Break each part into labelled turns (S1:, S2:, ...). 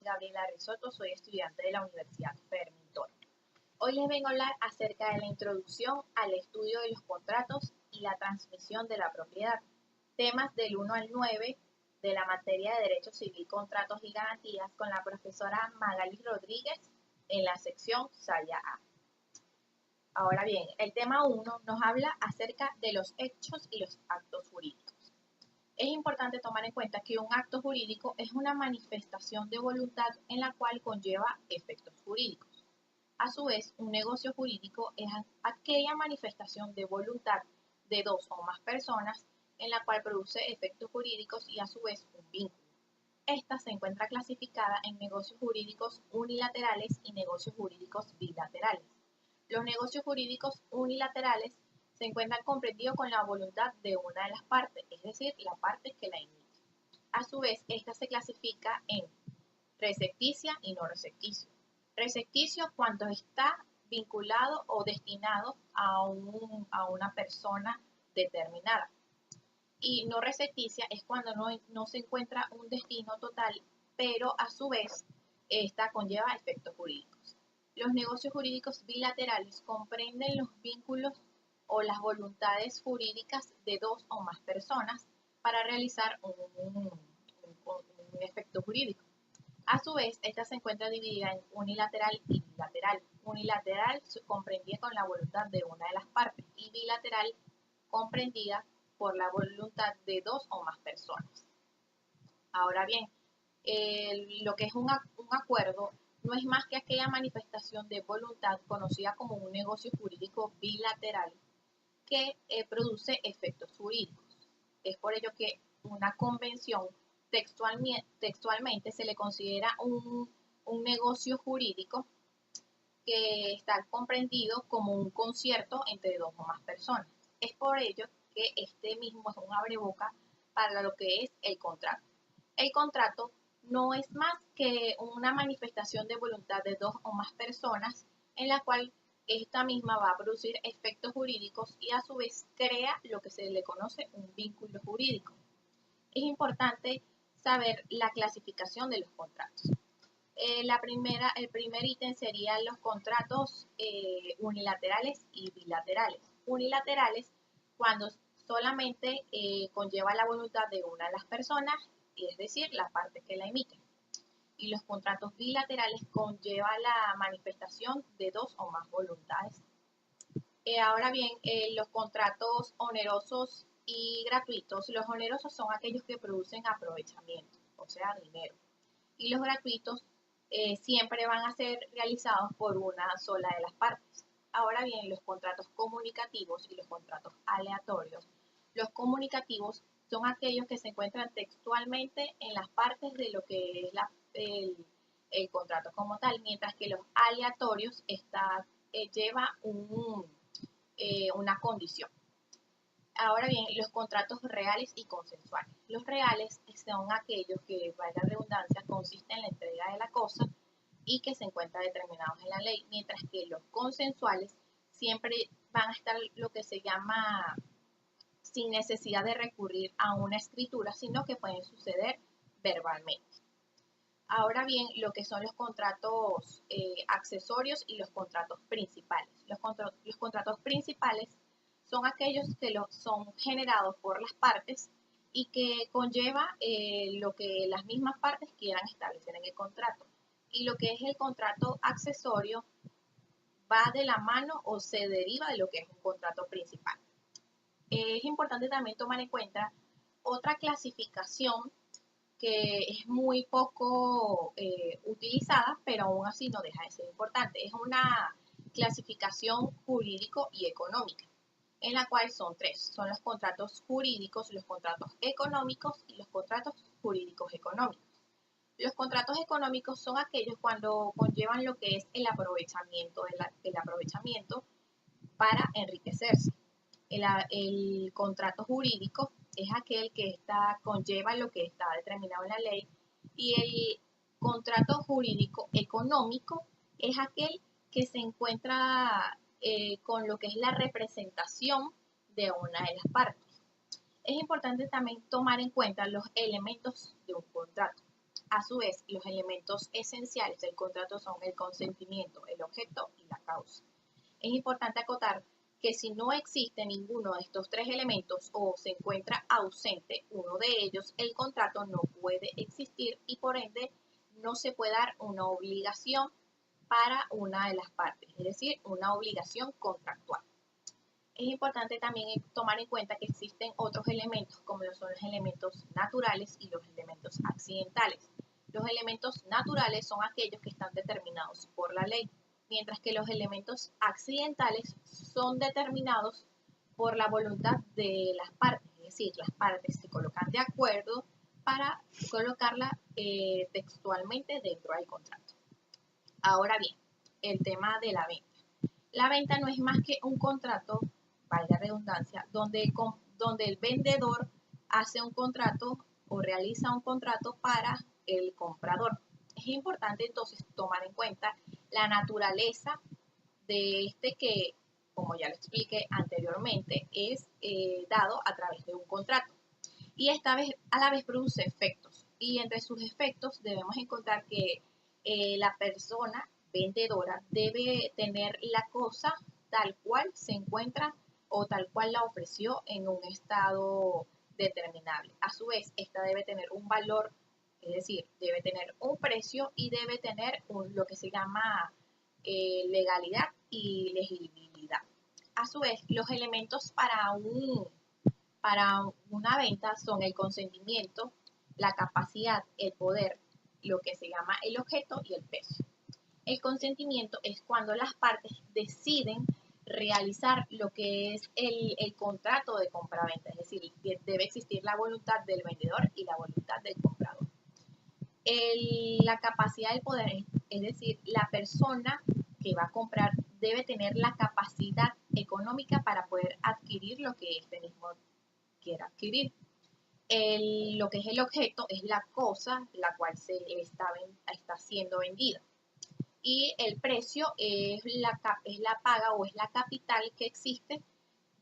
S1: Gabriela Risotto, soy estudiante de la Universidad Fermín Toro. Hoy les vengo a hablar acerca de la introducción al estudio de los contratos y la transmisión de la propiedad, temas del 1 al 9 de la materia de Derecho Civil, Contratos y Garantías con la profesora Magali Rodríguez en la sección Saya A. Ahora bien, el tema 1 nos habla acerca de los hechos y los actos jurídicos. Es importante tomar en cuenta que un acto jurídico es una manifestación de voluntad en la cual conlleva efectos jurídicos. A su vez, un negocio jurídico es aquella manifestación de voluntad de dos o más personas en la cual produce efectos jurídicos y a su vez un vínculo. Esta se encuentra clasificada en negocios jurídicos unilaterales y negocios jurídicos bilaterales. Los negocios jurídicos unilaterales se encuentran comprendidos con la voluntad de una de las partes, es decir, la parte que la emite. A su vez, esta se clasifica en recepticia y no recepticio. Recepticio cuando está vinculado o destinado a una persona determinada. Y no recepticia es cuando no se encuentra un destino total, pero a su vez esta conlleva efectos jurídicos. Los negocios jurídicos bilaterales comprenden los vínculos o las voluntades jurídicas de dos o más personas para realizar un efecto jurídico. A su vez, esta se encuentra dividida en unilateral y bilateral. Unilateral comprendida con la voluntad de una de las partes y bilateral comprendida por la voluntad de dos o más personas. Ahora bien, lo que es un acuerdo no es más que aquella manifestación de voluntad conocida como un negocio jurídico bilateral que produce efectos jurídicos. Es por ello que una convención textualmente se le considera un negocio jurídico que está comprendido como un concierto entre dos o más personas. Es por ello que este mismo es un abreboca para lo que es el contrato. El contrato no es más que una manifestación de voluntad de dos o más personas en la cual esta misma va a producir efectos jurídicos y a su vez crea lo que se le conoce un vínculo jurídico. Es importante saber la clasificación de los contratos. El primer ítem serían los contratos unilaterales y bilaterales. Unilaterales cuando solamente conlleva la voluntad de una de las personas, es decir, la parte que la emite. Y los contratos bilaterales conlleva la manifestación de dos o más voluntades. Ahora bien, los contratos onerosos y gratuitos. Los onerosos son aquellos que producen aprovechamiento, o sea, dinero. Y los gratuitos siempre van a ser realizados por una sola de las partes. Ahora bien, los contratos comunicativos y los contratos aleatorios. Los comunicativos son aquellos que se encuentran textualmente en las partes de lo que es el contrato como tal, mientras que los aleatorios lleva una condición. Ahora bien, los contratos reales y consensuales. Los reales son aquellos que, valga la redundancia, consisten en la entrega de la cosa y que se encuentran determinados en la ley, mientras que los consensuales siempre van a estar lo que se llama sin necesidad de recurrir a una escritura, sino que pueden suceder verbalmente. Ahora bien, lo que son los contratos accesorios y los contratos principales. Los contratos principales son aquellos que son generados por las partes y que conlleva lo que las mismas partes quieran establecer en el contrato. Y lo que es el contrato accesorio va de la mano o se deriva de lo que es un contrato principal. Es importante también tomar en cuenta otra clasificación que es muy poco utilizada, pero aún así no deja de ser importante. Es una clasificación jurídico y económica, en la cual son tres. Son los contratos jurídicos, los contratos económicos y los contratos jurídicos económicos. Los contratos económicos son aquellos cuando conllevan lo que es el aprovechamiento para enriquecerse. El contrato jurídico es aquel que conlleva lo que está determinado en la ley y el contrato jurídico económico es aquel que se encuentra con lo que es la representación de una de las partes. Es importante también tomar en cuenta los elementos de un contrato. A su vez, los elementos esenciales del contrato son el consentimiento, el objeto y la causa. Es importante acotar que si no existe ninguno de estos tres elementos o se encuentra ausente uno de ellos, el contrato no puede existir y por ende no se puede dar una obligación para una de las partes, es decir, una obligación contractual. Es importante también tomar en cuenta que existen otros elementos, como son los elementos naturales y los elementos accidentales. Los elementos naturales son aquellos que están determinados por la ley, mientras que los elementos accidentales son determinados por la voluntad de las partes, es decir, las partes se colocan de acuerdo para colocarla textualmente dentro del contrato. Ahora bien, el tema de la venta. La venta no es más que un contrato, valga redundancia, donde el vendedor hace un contrato o realiza un contrato para el comprador. Es importante entonces tomar en cuenta la naturaleza de este que, como ya lo expliqué anteriormente, es dado a través de un contrato. Y esta vez a la vez produce efectos. Y entre sus efectos debemos encontrar que la persona vendedora debe tener la cosa tal cual se encuentra o tal cual la ofreció en un estado determinable. A su vez, esta debe tener un valor, es decir, debe tener un precio y debe tener lo que se llama legalidad y legibilidad. A su vez, los elementos para una venta son el consentimiento, la capacidad, el poder, lo que se llama el objeto y el precio. El consentimiento es cuando las partes deciden realizar lo que es el contrato de compra-venta, es decir, debe existir la voluntad del vendedor y la voluntad del comprador. La capacidad del poder, es decir, la persona que va a comprar debe tener la capacidad económica para poder adquirir lo que este mismo quiera adquirir. Lo que es el objeto es la cosa la cual se está siendo vendida. Y el precio es la paga o es la capital que existe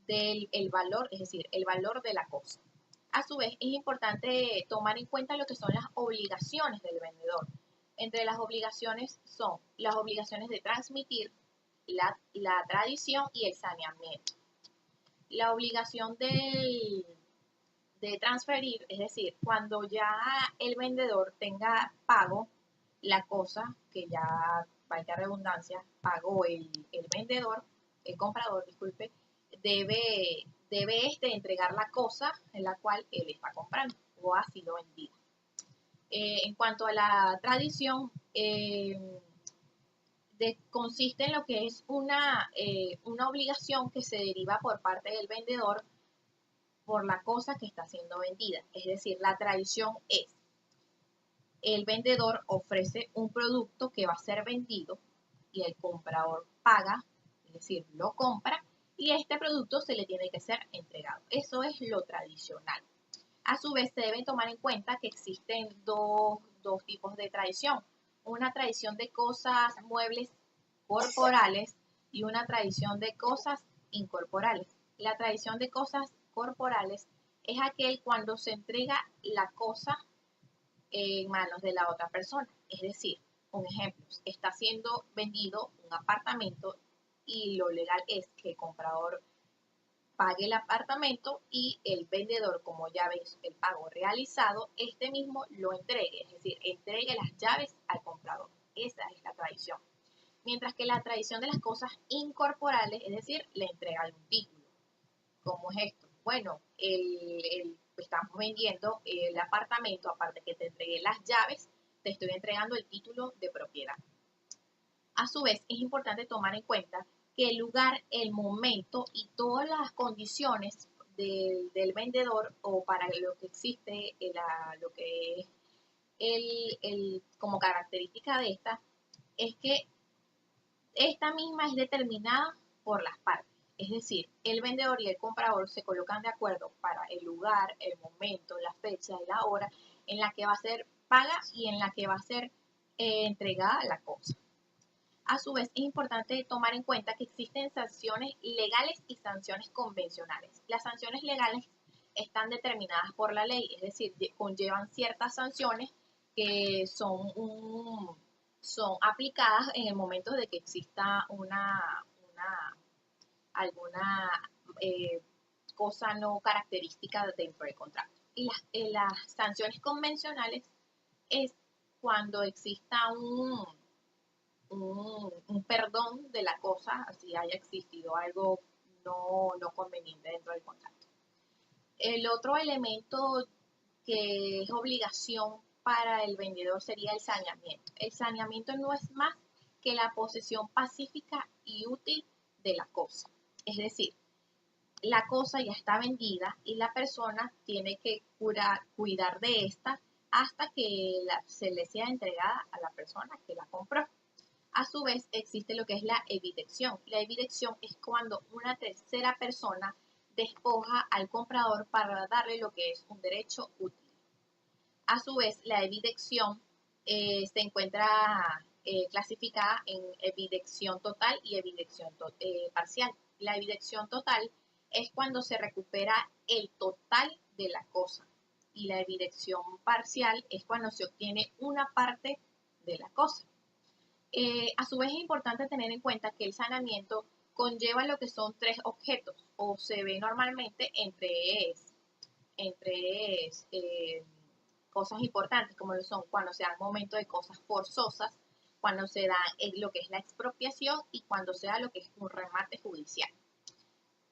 S1: del valor, es decir, el valor de la cosa. A su vez, es importante tomar en cuenta lo que son las obligaciones del vendedor. Entre las obligaciones son las obligaciones de transmitir, la tradición y el saneamiento. La obligación de transferir, es decir, cuando ya el vendedor tenga pago la cosa que ya, valga redundancia, pagó el vendedor, el comprador, disculpe, debe entregar la cosa en la cual él está comprando o ha sido vendida. En cuanto a la tradición, consiste en lo que es una obligación que se deriva por parte del vendedor por la cosa que está siendo vendida. Es decir, la tradición es, el vendedor ofrece un producto que va a ser vendido y el comprador paga, es decir, lo compra y este producto se le tiene que ser entregado. Eso es lo tradicional. A su vez, se deben tomar en cuenta que existen dos tipos de tradición. Una tradición de cosas muebles corporales y una tradición de cosas incorporales. La tradición de cosas corporales es aquel cuando se entrega la cosa en manos de la otra persona. Es decir, un ejemplo, está siendo vendido un apartamento y lo legal es que el comprador pague el apartamento y el vendedor, como ya ves el pago realizado, este mismo lo entregue, es decir, entregue las llaves al comprador. Esa es la tradición. Mientras que la tradición de las cosas incorporales, es decir, la entrega de un título. ¿Cómo es esto? Bueno, estamos vendiendo el apartamento, aparte que te entregué las llaves, te estoy entregando el título de propiedad. A su vez, es importante tomar en cuenta que el lugar, el momento y todas las condiciones del vendedor o para lo que existe, lo que es como característica de esta, es que esta misma es determinada por las partes. Es decir, el vendedor y el comprador se colocan de acuerdo para el lugar, el momento, la fecha y la hora en la que va a ser paga y en la que va a ser entregada la cosa. A su vez, es importante tomar en cuenta que existen sanciones legales y sanciones convencionales. Las sanciones legales están determinadas por la ley, es decir, conllevan ciertas sanciones que son aplicadas en el momento de que exista alguna eh, cosa no característica dentro del contrato. Y las sanciones convencionales es cuando exista un perdón de la cosa, si haya existido algo no conveniente dentro del contrato. El otro elemento que es obligación para el vendedor sería el saneamiento. El saneamiento no es más que la posesión pacífica y útil de la cosa. Es decir, la cosa ya está vendida y la persona tiene que cuidar de esta hasta que se le sea entregada a la persona que la compró. A su vez, existe lo que es la evidección. La evidección es cuando una tercera persona despoja al comprador para darle lo que es un derecho útil. A su vez, la evidección se encuentra clasificada en evidección total y evidección parcial. La evidección total es cuando se recupera el total de la cosa y la evidección parcial es cuando se obtiene una parte de la cosa. A su vez es importante tener en cuenta que el saneamiento conlleva lo que son tres objetos o se ve normalmente entre cosas importantes como lo son cuando se dan momentos de cosas forzosas, cuando se da lo que es la expropiación y cuando se da lo que es un remate judicial.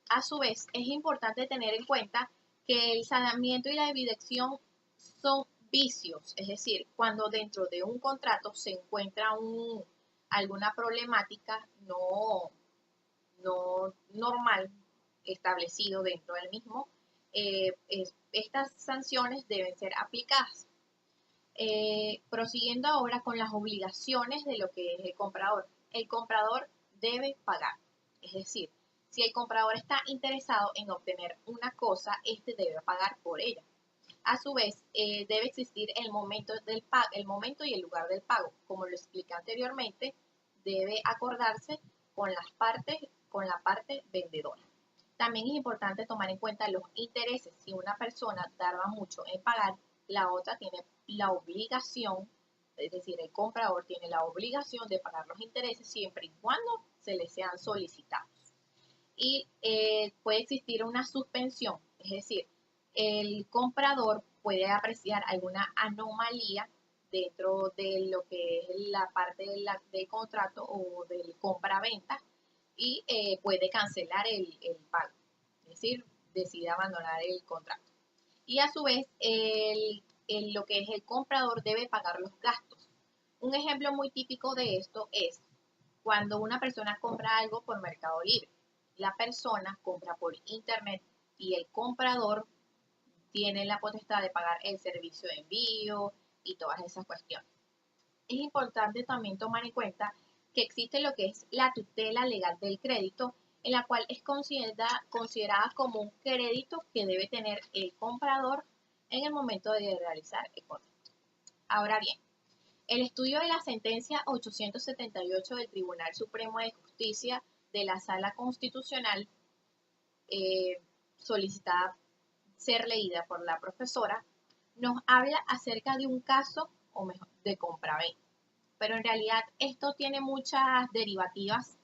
S1: A su vez es importante tener en cuenta que el saneamiento y la evidección son vicios, es decir, cuando dentro de un contrato se encuentra alguna problemática no normal establecido dentro del mismo, estas sanciones deben ser aplicadas. Prosiguiendo ahora con las obligaciones de lo que es el comprador. El comprador debe pagar, es decir, si el comprador está interesado en obtener una cosa, este debe pagar por ella. A su vez, debe existir el momento el momento y el lugar del pago. Como lo expliqué anteriormente, debe acordarse con la parte vendedora. También es importante tomar en cuenta los intereses. Si una persona tarda mucho en pagar, la otra tiene la obligación, es decir, el comprador tiene la obligación de pagar los intereses siempre y cuando se le sean solicitados. Y puede existir una suspensión, es decir, el comprador puede apreciar alguna anomalía dentro de lo que es la parte del contrato o del compra-venta y puede cancelar el pago, es decir, decide abandonar el contrato. Y a su vez, lo que es el comprador debe pagar los gastos. Un ejemplo muy típico de esto es cuando una persona compra algo por Mercado Libre. La persona compra por internet y el comprador tiene la potestad de pagar el servicio de envío y todas esas cuestiones. Es importante también tomar en cuenta que existe lo que es la tutela legal del crédito, en la cual es considerada como un crédito que debe tener el comprador en el momento de realizar el contrato. Ahora bien, el estudio de la sentencia 878 del Tribunal Supremo de Justicia de la Sala Constitucional, solicitada ser leída por la profesora, nos habla acerca de un caso, o mejor, de compraventa. Pero en realidad esto tiene muchas derivativas,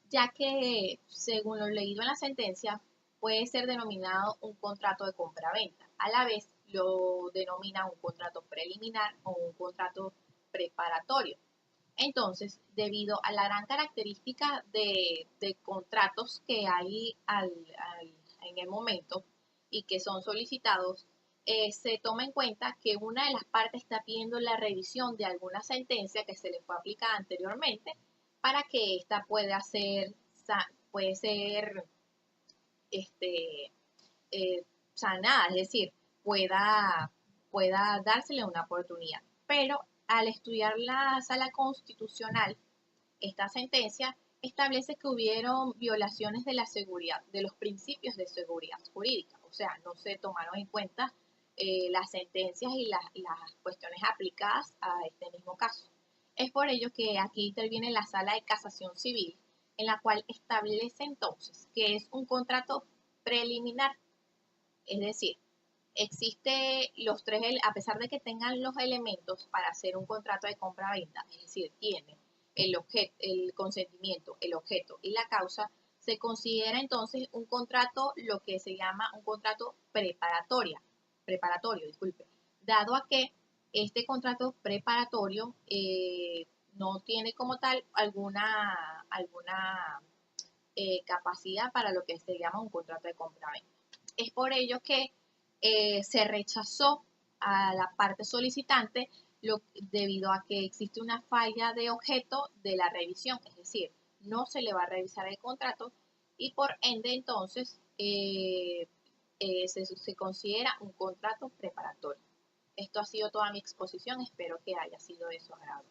S1: ya que, según lo leído en la sentencia, puede ser denominado un contrato de compraventa. A la vez lo denomina un contrato preliminar o un contrato preparatorio. Entonces, debido a la gran característica de contratos que hay en el momento y que son solicitados, se toma en cuenta que una de las partes está pidiendo la revisión de alguna sentencia que se le fue aplicada anteriormente para que ésta puede ser este, sanada, es decir, pueda dársele una oportunidad. Pero al estudiar la Sala Constitucional, esta sentencia establece que hubieron violaciones de la seguridad, de los principios de seguridad jurídica, o sea, no se tomaron en cuenta las sentencias y las cuestiones aplicadas a este mismo caso. Es por ello que aquí interviene la Sala de Casación Civil, en la cual establece entonces que es un contrato preliminar, es decir, existe los tres, a pesar de que tengan los elementos para hacer un contrato de compra-venta, es decir, tiene el consentimiento, el objeto y la causa, se considera entonces un contrato, lo que se llama un contrato preparatorio, disculpe, dado a que este contrato preparatorio no tiene como tal alguna capacidad para lo que se llama un contrato de compra-venta. Es por ello que se rechazó a la parte solicitante debido a que existe una falla de objeto de la revisión, es decir, no se le va a revisar el contrato y por ende entonces se considera un contrato preparatorio. Esto ha sido toda mi exposición, espero que haya sido de su agrado.